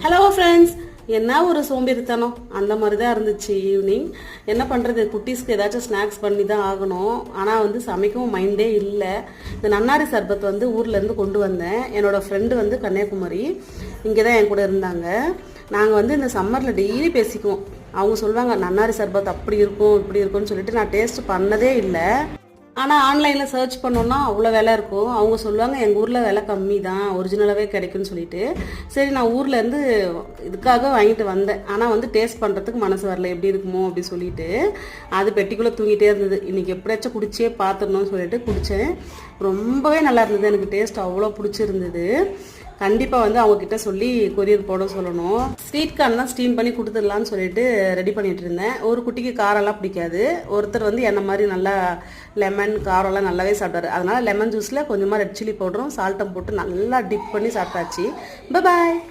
Hello friends, என்ன ஒரு சோம்பேறித்தனம் அந்த மாதிரி தான் இருந்துச்சு ஈவினிங். என்ன பண்ணுறது, குட்டீஸ்க்கு ஏதாச்சும் ஸ்நாக்ஸ் பண்ணி தான் ஆகணும். ஆனால் சமைக்கவும் மைண்டே இல்லை. இந்த நன்னாரி சர்பத் ஊர்லேருந்து கொண்டு வந்தேன். என்னோடய ஃப்ரெண்டு கன்னியாகுமரி இங்கே தான் என் கூட இருந்தாங்க. நாங்கள் இந்த சம்மரில் டெய்லி பேசிக்குவோம். அவங்க சொல்லுவாங்க நன்னாரி சர்பத் அப்படி இருக்கும் இப்படி இருக்கும்னு சொல்லிட்டு நான் டேஸ்ட் பண்ணதே இல்லை. ஆனால் ஆன்லைனில் சர்ச் பண்ணோன்னா அவ்வளோ விலை இருக்கும். அவங்க சொல்லுவாங்க எங்கள் ஊரில் விலை கம்மி தான், ஒரிஜினலாகவே கிடைக்குன்னு சொல்லிட்டு. சரி, நான் ஊர்லேருந்து இதுக்காக வாங்கிட்டு வந்தேன். ஆனால் டேஸ்ட் பண்ணுறதுக்கு மனசு வரல, எப்படி இருக்குமோ அப்படி சொல்லிட்டு. அது பெட்டிக்குள்ளே தூங்கிட்டே இருந்தது. இன்றைக்கி எப்படியாச்சும் குடிச்சே பார்த்துடணும்னு சொல்லிட்டு குடித்தேன். ரொம்பவே நல்லா இருந்தது. எனக்கு டேஸ்ட் அவ்வளோ பிடிச்சிருந்தது. கண்டிப்பாக அவங்கக்கிட்ட சொல்லி கொரியர் போட சொல்லணும். ஸ்வீட் கார்ன் தான் ஸ்டீம் பண்ணி கொடுத்துடலான்னு சொல்லிட்டு ரெடி பண்ணிட்டு இருந்தேன். ஒரு குட்டிக்கு காரெல்லாம் பிடிக்காது. ஒருத்தர் என்ன மாதிரி நல்லா லெமன் காரெல்லாம் நல்லாவே சாப்பிட்டாரு. அதனால் லெமன் ஜூஸில் கொஞ்சமாக ரெட் சில்லி பவுடரும் சால்ட்டும் போட்டு நல்லா டிப் பண்ணி சாப்பிட்டாச்சு. பாய்.